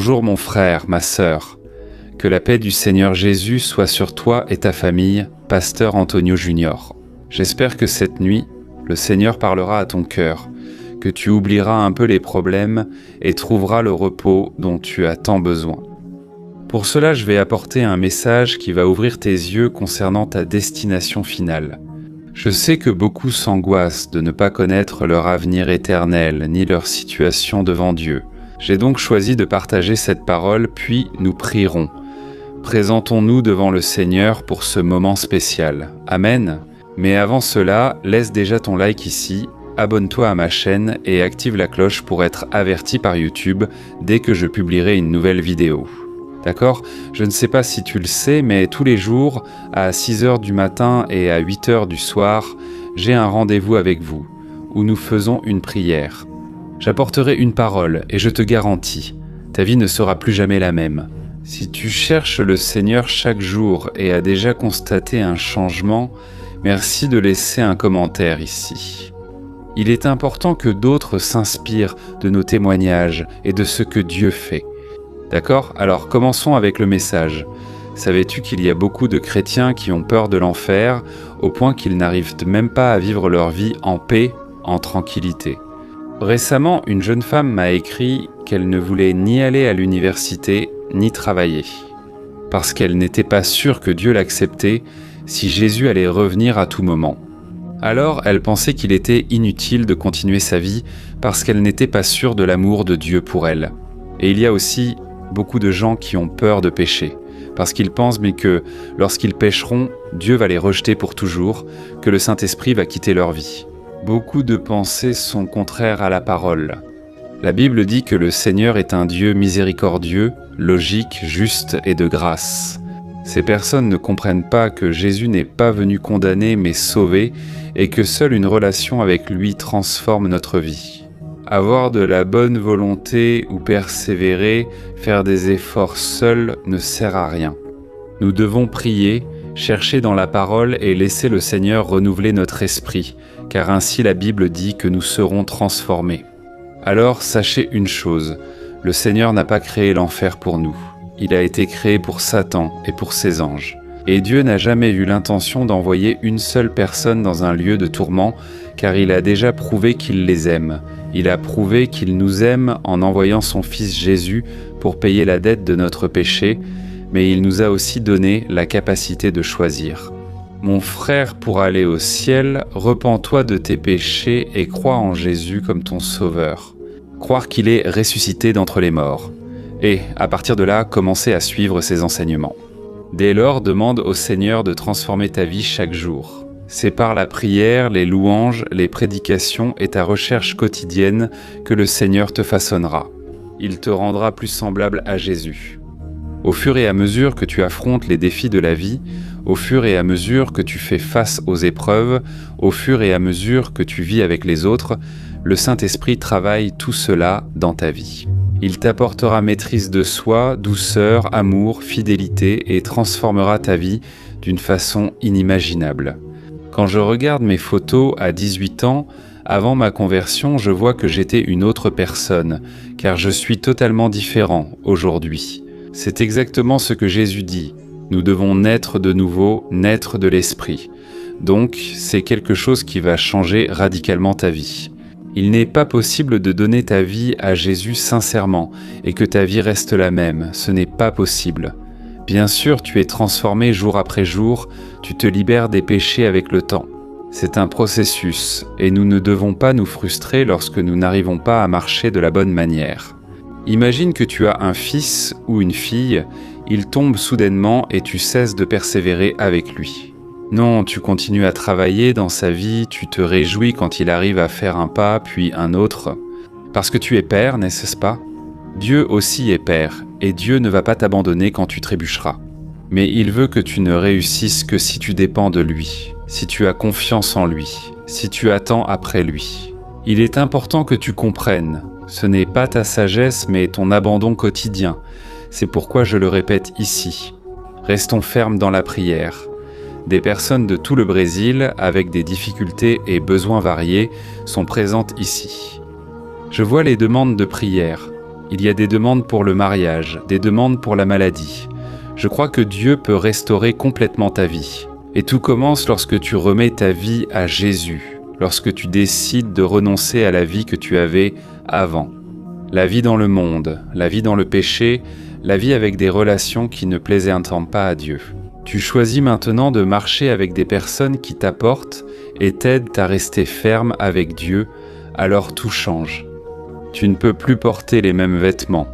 Bonjour mon frère, ma sœur. Que la paix du Seigneur Jésus soit sur toi et ta famille, Pasteur Antonio Junior. J'espère que cette nuit, le Seigneur parlera à ton cœur, que tu oublieras un peu les problèmes et trouveras le repos dont tu as tant besoin. Pour cela, je vais apporter un message qui va ouvrir tes yeux concernant ta destination finale. Je sais que beaucoup s'angoissent de ne pas connaître leur avenir éternel ni leur situation devant Dieu. J'ai donc choisi de partager cette parole, puis nous prierons. Présentons-nous devant le Seigneur pour ce moment spécial. Amen. Mais avant cela, laisse déjà ton like ici, abonne-toi à ma chaîne et active la cloche pour être averti par YouTube dès que je publierai une nouvelle vidéo. D'accord ? Je ne sais pas si tu le sais, mais tous les jours, à 6h du matin et à 8h du soir, j'ai un rendez-vous avec vous, où nous faisons une prière. J'apporterai une parole et je te garantis, ta vie ne sera plus jamais la même. Si tu cherches le Seigneur chaque jour et as déjà constaté un changement, merci de laisser un commentaire ici. Il est important que d'autres s'inspirent de nos témoignages et de ce que Dieu fait. D'accord ? Alors commençons avec le message. Savais-tu qu'il y a beaucoup de chrétiens qui ont peur de l'enfer, au point qu'ils n'arrivent même pas à vivre leur vie en paix, en tranquillité ? Récemment, une jeune femme m'a écrit qu'elle ne voulait ni aller à l'université, ni travailler. Parce qu'elle n'était pas sûre que Dieu l'acceptait si Jésus allait revenir à tout moment. Alors, elle pensait qu'il était inutile de continuer sa vie parce qu'elle n'était pas sûre de l'amour de Dieu pour elle. Et il y a aussi beaucoup de gens qui ont peur de pécher, parce qu'ils pensent mais que lorsqu'ils pécheront, Dieu va les rejeter pour toujours, que le Saint-Esprit va quitter leur vie. Beaucoup de pensées sont contraires à la parole. La Bible dit que le Seigneur est un Dieu miséricordieux, logique, juste et de grâce. Ces personnes ne comprennent pas que Jésus n'est pas venu condamner mais sauver, et que seule une relation avec lui transforme notre vie. Avoir de la bonne volonté ou persévérer, faire des efforts seuls ne sert à rien. Nous devons prier, chercher dans la parole et laisser le Seigneur renouveler notre esprit, car ainsi la Bible dit que nous serons transformés. Alors sachez une chose, le Seigneur n'a pas créé l'enfer pour nous. Il a été créé pour Satan et pour ses anges. Et Dieu n'a jamais eu l'intention d'envoyer une seule personne dans un lieu de tourment, car il a déjà prouvé qu'il les aime. Il a prouvé qu'il nous aime en envoyant son Fils Jésus pour payer la dette de notre péché, mais il nous a aussi donné la capacité de choisir. Mon frère, pour aller au ciel, repens-toi de tes péchés et crois en Jésus comme ton sauveur. Croire qu'il est ressuscité d'entre les morts. Et, à partir de là, commencer à suivre ses enseignements. Dès lors, demande au Seigneur de transformer ta vie chaque jour. C'est par la prière, les louanges, les prédications et ta recherche quotidienne que le Seigneur te façonnera. Il te rendra plus semblable à Jésus. Au fur et à mesure que tu affrontes les défis de la vie, au fur et à mesure que tu fais face aux épreuves, au fur et à mesure que tu vis avec les autres, le Saint-Esprit travaille tout cela dans ta vie. Il t'apportera maîtrise de soi, douceur, amour, fidélité et transformera ta vie d'une façon inimaginable. Quand je regarde mes photos à 18 ans, avant ma conversion, je vois que j'étais une autre personne, car je suis totalement différent aujourd'hui. C'est exactement ce que Jésus dit. Nous devons naître de nouveau, naître de l'Esprit. Donc, c'est quelque chose qui va changer radicalement ta vie. Il n'est pas possible de donner ta vie à Jésus sincèrement et que ta vie reste la même. Ce n'est pas possible. Bien sûr, tu es transformé jour après jour, tu te libères des péchés avec le temps. C'est un processus et nous ne devons pas nous frustrer lorsque nous n'arrivons pas à marcher de la bonne manière. Imagine que tu as un fils ou une fille, il tombe soudainement et tu cesses de persévérer avec lui. Non, tu continues à travailler dans sa vie, tu te réjouis quand il arrive à faire un pas puis un autre. Parce que tu es père, n'est-ce pas ? Dieu aussi est père, et Dieu ne va pas t'abandonner quand tu trébucheras. Mais il veut que tu ne réussisses que si tu dépends de lui, si tu as confiance en lui, si tu attends après lui. Il est important que tu comprennes, ce n'est pas ta sagesse mais ton abandon quotidien. C'est pourquoi je le répète ici. Restons fermes dans la prière. Des personnes de tout le Brésil, avec des difficultés et besoins variés, sont présentes ici. Je vois les demandes de prière. Il y a des demandes pour le mariage, des demandes pour la maladie. Je crois que Dieu peut restaurer complètement ta vie. Et tout commence lorsque tu remets ta vie à Jésus, lorsque tu décides de renoncer à la vie que tu avais avant. La vie dans le monde, la vie dans le péché, la vie avec des relations qui ne plaisaient pas à Dieu. Tu choisis maintenant de marcher avec des personnes qui t'apportent et t'aident à rester ferme avec Dieu, alors tout change. Tu ne peux plus porter les mêmes vêtements.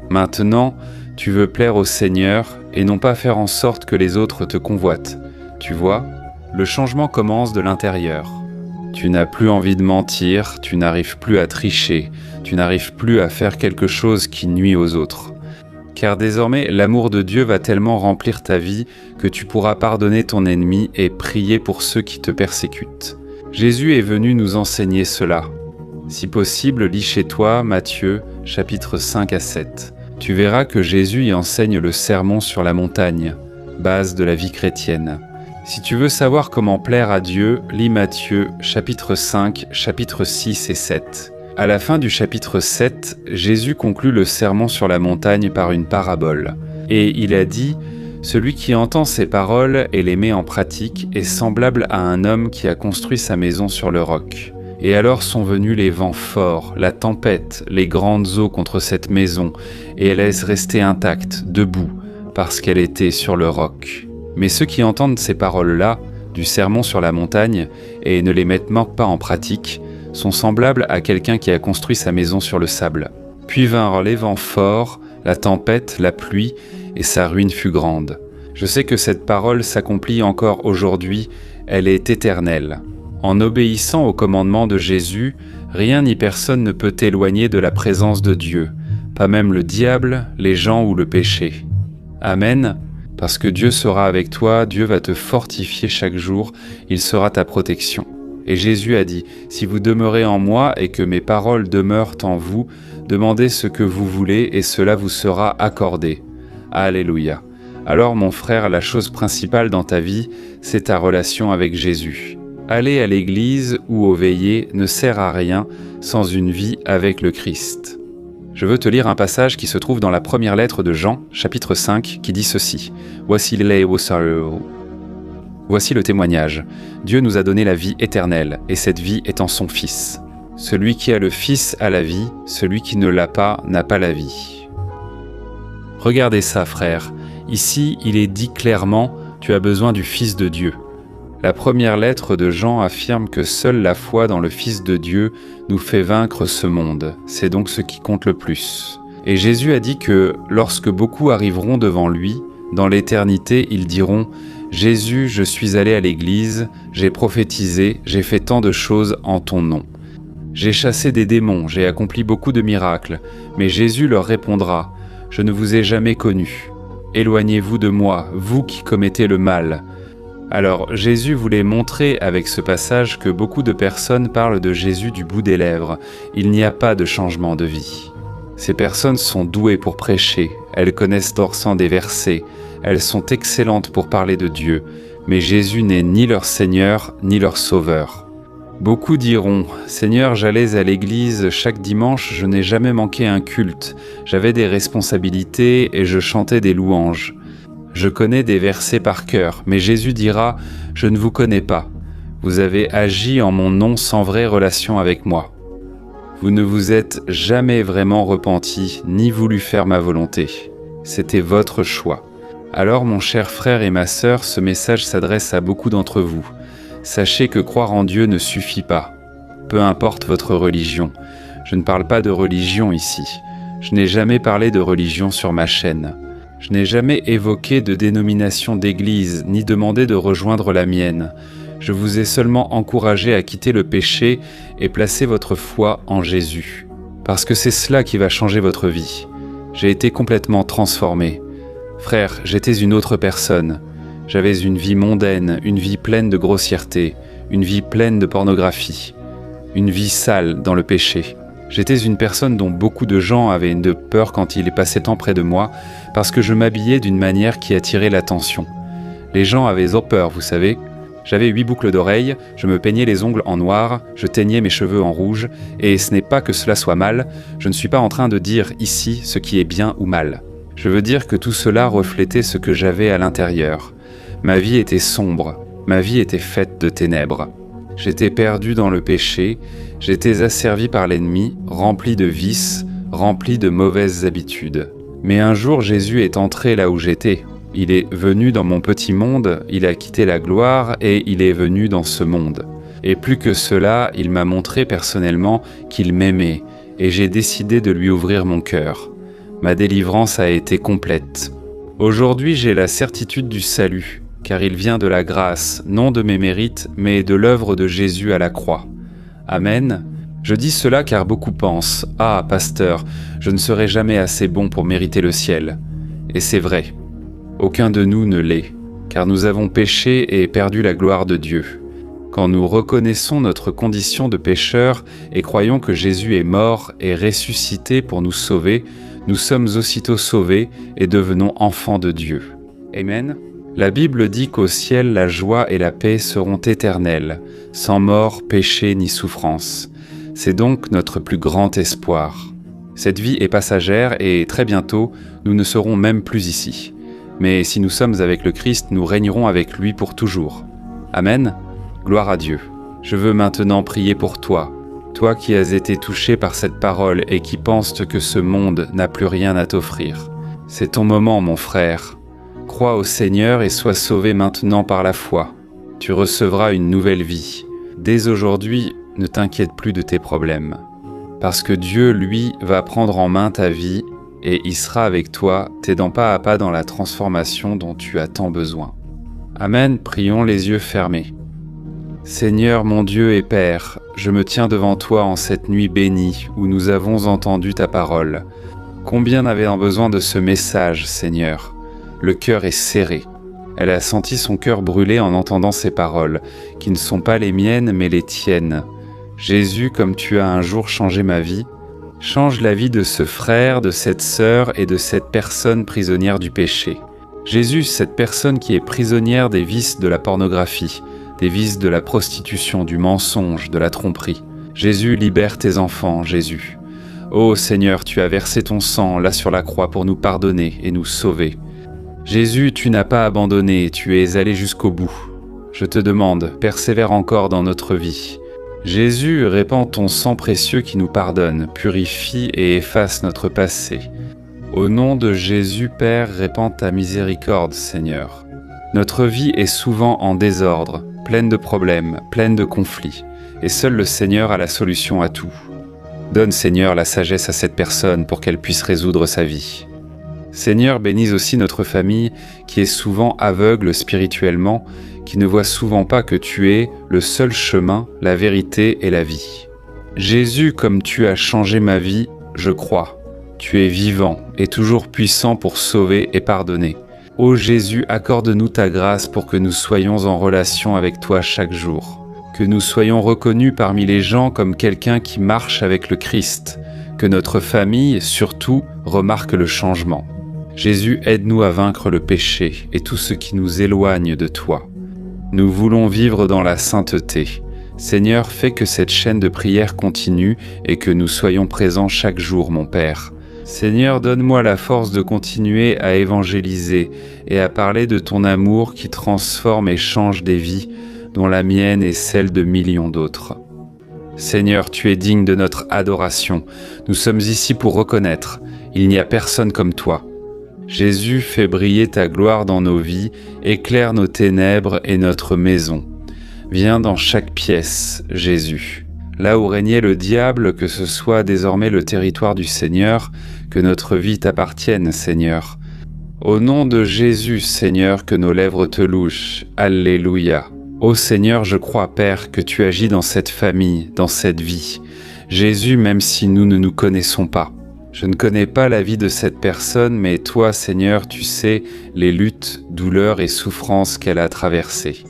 Maintenant, tu veux plaire au Seigneur et non pas faire en sorte que les autres te convoitent. Tu vois, le changement commence de l'intérieur. Tu n'as plus envie de mentir, tu n'arrives plus à tricher, tu n'arrives plus à faire quelque chose qui nuit aux autres. Car désormais, l'amour de Dieu va tellement remplir ta vie que tu pourras pardonner ton ennemi et prier pour ceux qui te persécutent. Jésus est venu nous enseigner cela. Si possible, lis chez toi Matthieu, chapitres 5 à 7. Tu verras que Jésus y enseigne le sermon sur la montagne, base de la vie chrétienne. Si tu veux savoir comment plaire à Dieu, lis Matthieu, chapitre 5, chapitres 6 et 7. À la fin du chapitre 7, Jésus conclut le sermon sur la montagne par une parabole. Et il a dit « Celui qui entend ces paroles et les met en pratique est semblable à un homme qui a construit sa maison sur le roc. Et alors sont venus les vents forts, la tempête, les grandes eaux contre cette maison, et elle laisse rester intacte, debout, parce qu'elle était sur le roc. Mais ceux qui entendent ces paroles-là, du sermon sur la montagne, et ne les mettent pas en pratique, sont semblables à quelqu'un qui a construit sa maison sur le sable. Puis vinrent les vents forts, la tempête, la pluie, et sa ruine fut grande. Je sais que cette parole s'accomplit encore aujourd'hui, elle est éternelle. En obéissant au commandement de Jésus, rien ni personne ne peut t'éloigner de la présence de Dieu, pas même le diable, les gens ou le péché. Amen. Parce que Dieu sera avec toi, Dieu va te fortifier chaque jour, il sera ta protection. Et Jésus a dit, « Si vous demeurez en moi et que mes paroles demeurent en vous, demandez ce que vous voulez et cela vous sera accordé. » Alléluia. Alors mon frère, la chose principale dans ta vie, c'est ta relation avec Jésus. Aller à l'église ou aux veillées ne sert à rien sans une vie avec le Christ. Je veux te lire un passage qui se trouve dans la première lettre de Jean, chapitre 5, qui dit ceci. Voici le témoignage. Dieu nous a donné la vie éternelle, et cette vie est en son Fils. Celui qui a le Fils a la vie, celui qui ne l'a pas n'a pas la vie. Regardez ça, frère. Ici, il est dit clairement, tu as besoin du Fils de Dieu. La première lettre de Jean affirme que seule la foi dans le Fils de Dieu nous fait vaincre ce monde. C'est donc ce qui compte le plus. Et Jésus a dit que lorsque beaucoup arriveront devant lui, dans l'éternité, ils diront « Jésus, je suis allé à l'église, j'ai prophétisé, j'ai fait tant de choses en ton nom. J'ai chassé des démons, j'ai accompli beaucoup de miracles. » Mais Jésus leur répondra « Je ne vous ai jamais connu. Éloignez-vous de moi, vous qui commettez le mal. » Alors, Jésus voulait montrer avec ce passage que beaucoup de personnes parlent de Jésus du bout des lèvres. Il n'y a pas de changement de vie. Ces personnes sont douées pour prêcher, elles connaissent d'or des versets, elles sont excellentes pour parler de Dieu, mais Jésus n'est ni leur Seigneur, ni leur Sauveur. Beaucoup diront « Seigneur, j'allais à l'église chaque dimanche, je n'ai jamais manqué un culte, j'avais des responsabilités et je chantais des louanges. » Je connais des versets par cœur, mais Jésus dira « Je ne vous connais pas. Vous avez agi en mon nom sans vraie relation avec moi. Vous ne vous êtes jamais vraiment repenti, ni voulu faire ma volonté. C'était votre choix. » Alors mon cher frère et ma sœur, ce message s'adresse à beaucoup d'entre vous. Sachez que croire en Dieu ne suffit pas. Peu importe votre religion. Je ne parle pas de religion ici. Je n'ai jamais parlé de religion sur ma chaîne. Je n'ai jamais évoqué de dénomination d'église, ni demandé de rejoindre la mienne. Je vous ai seulement encouragé à quitter le péché et placer votre foi en Jésus. Parce que c'est cela qui va changer votre vie. J'ai été complètement transformé. Frère, j'étais une autre personne. J'avais une vie mondaine, une vie pleine de grossièreté, une vie pleine de pornographie, une vie sale dans le péché. J'étais une personne dont beaucoup de gens avaient de peur quand ils passaient tant près de moi, parce que je m'habillais d'une manière qui attirait l'attention. Les gens avaient peur, vous savez. J'avais 8 boucles d'oreilles, je me peignais les ongles en noir, je teignais mes cheveux en rouge, et ce n'est pas que cela soit mal, je ne suis pas en train de dire ici ce qui est bien ou mal. Je veux dire que tout cela reflétait ce que j'avais à l'intérieur. Ma vie était sombre, ma vie était faite de ténèbres. J'étais perdu dans le péché, j'étais asservi par l'ennemi, rempli de vices, rempli de mauvaises habitudes. Mais un jour Jésus est entré là où j'étais. Il est venu dans mon petit monde, il a quitté la gloire et il est venu dans ce monde. Et plus que cela, il m'a montré personnellement qu'il m'aimait et j'ai décidé de lui ouvrir mon cœur. Ma délivrance a été complète. Aujourd'hui, j'ai la certitude du salut, car il vient de la grâce, non de mes mérites, mais de l'œuvre de Jésus à la croix. Amen. Je dis cela car beaucoup pensent « Ah, pasteur, je ne serai jamais assez bon pour mériter le ciel. » Et c'est vrai. Aucun de nous ne l'est, car nous avons péché et perdu la gloire de Dieu. Quand nous reconnaissons notre condition de pécheur et croyons que Jésus est mort et ressuscité pour nous sauver, nous sommes aussitôt sauvés et devenons enfants de Dieu. Amen. La Bible dit qu'au ciel, la joie et la paix seront éternelles, sans mort, péché ni souffrance. C'est donc notre plus grand espoir. Cette vie est passagère et très bientôt, nous ne serons même plus ici. Mais si nous sommes avec le Christ, nous régnerons avec lui pour toujours. Amen. Gloire à Dieu. Je veux maintenant prier pour toi, toi qui as été touché par cette parole et qui penses que ce monde n'a plus rien à t'offrir. C'est ton moment, mon frère. Crois au Seigneur et sois sauvé maintenant par la foi. Tu recevras une nouvelle vie. Dès aujourd'hui, ne t'inquiète plus de tes problèmes. Parce que Dieu, lui, va prendre en main ta vie et il sera avec toi, t'aidant pas à pas dans la transformation dont tu as tant besoin. Amen, prions les yeux fermés. Seigneur mon Dieu et Père, je me tiens devant toi en cette nuit bénie où nous avons entendu ta parole. Combien avait-on besoin de ce message, Seigneur? Le cœur est serré. Elle a senti son cœur brûler en entendant ces paroles, qui ne sont pas les miennes mais les tiennes. Jésus, comme tu as un jour changé ma vie, change la vie de ce frère, de cette sœur et de cette personne prisonnière du péché. Jésus, cette personne qui est prisonnière des vices de la pornographie, des vices de la prostitution, du mensonge, de la tromperie. Jésus, libère tes enfants, Jésus. Ô Seigneur, tu as versé ton sang là sur la croix pour nous pardonner et nous sauver. Jésus, tu n'as pas abandonné, tu es allé jusqu'au bout. Je te demande, persévère encore dans notre vie. Jésus, répands ton sang précieux qui nous pardonne, purifie et efface notre passé. Au nom de Jésus, Père, répands ta miséricorde, Seigneur. Notre vie est souvent en désordre, pleine de problèmes, pleine de conflits, et seul le Seigneur a la solution à tout. Donne, Seigneur, la sagesse à cette personne pour qu'elle puisse résoudre sa vie. Seigneur, bénis aussi notre famille qui est souvent aveugle spirituellement, qui ne voit souvent pas que tu es le seul chemin, la vérité et la vie. Jésus, comme tu as changé ma vie, je crois. Tu es vivant et toujours puissant pour sauver et pardonner. Ô Jésus, accorde-nous ta grâce pour que nous soyons en relation avec toi chaque jour. Que nous soyons reconnus parmi les gens comme quelqu'un qui marche avec le Christ. Que notre famille, surtout, remarque le changement. Jésus, aide-nous à vaincre le péché et tout ce qui nous éloigne de toi. Nous voulons vivre dans la sainteté. Seigneur, fais que cette chaîne de prière continue et que nous soyons présents chaque jour, mon Père. Seigneur, donne-moi la force de continuer à évangéliser et à parler de ton amour qui transforme et change des vies, dont la mienne et celle de millions d'autres. Seigneur, tu es digne de notre adoration. Nous sommes ici pour reconnaître, il n'y a personne comme toi. Jésus, fais briller ta gloire dans nos vies, éclaire nos ténèbres et notre maison. Viens dans chaque pièce, Jésus. Là où régnait le diable, que ce soit désormais le territoire du Seigneur, que notre vie t'appartienne, Seigneur. Au nom de Jésus, Seigneur, que nos lèvres te louent. Alléluia. Ô Seigneur, je crois, Père, que tu agis dans cette famille, dans cette vie. Jésus, même si nous ne nous connaissons pas. Je ne connais pas la vie de cette personne, mais toi, Seigneur, tu sais les luttes, douleurs et souffrances qu'elle a traversées.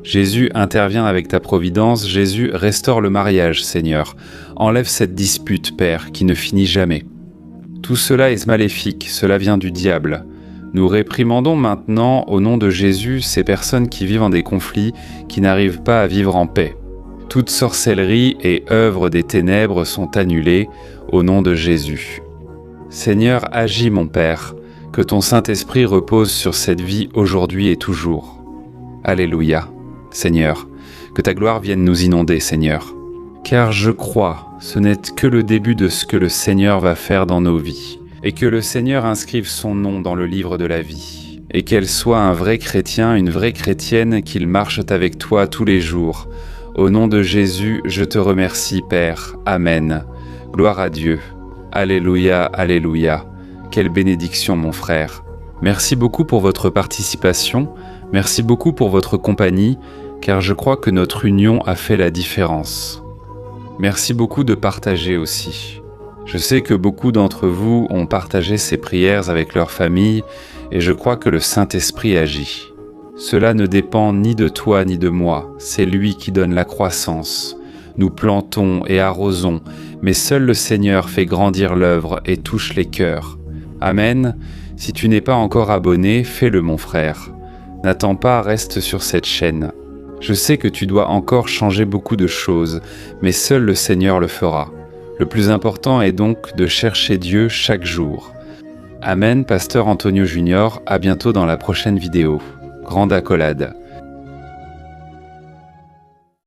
Jésus, intervient avec ta providence. Jésus, restaure le mariage, Seigneur. Enlève cette dispute, Père, qui ne finit jamais. Tout cela est maléfique, cela vient du diable. Nous réprimandons maintenant, au nom de Jésus, ces personnes qui vivent en des conflits, qui n'arrivent pas à vivre en paix. Toute sorcellerie et œuvre des ténèbres sont annulées, au nom de Jésus. Seigneur, agis mon Père, que ton Saint-Esprit repose sur cette vie aujourd'hui et toujours. Alléluia, Seigneur, que ta gloire vienne nous inonder, Seigneur. Car je crois, ce n'est que le début de ce que le Seigneur va faire dans nos vies, et que le Seigneur inscrive son nom dans le livre de la vie, et qu'elle soit un vrai chrétien, une vraie chrétienne, qu'il marche avec toi tous les jours. Au nom de Jésus, je te remercie, Père. Amen. Gloire à Dieu. Alléluia, alléluia. Quelle bénédiction, mon frère. Merci beaucoup pour votre participation, merci beaucoup pour votre compagnie, car je crois que notre union a fait la différence. Merci beaucoup de partager aussi. Je sais que beaucoup d'entre vous ont partagé ces prières avec leur famille et je crois que le Saint-Esprit agit. Cela ne dépend ni de toi ni de moi, c'est lui qui donne la croissance. Nous plantons et arrosons, mais seul le Seigneur fait grandir l'œuvre et touche les cœurs. Amen. Si tu n'es pas encore abonné, fais-le mon frère. N'attends pas, reste sur cette chaîne. Je sais que tu dois encore changer beaucoup de choses, mais seul le Seigneur le fera. Le plus important est donc de chercher Dieu chaque jour. Amen, Pasteur Antonio Junior, à bientôt dans la prochaine vidéo. Grande accolade.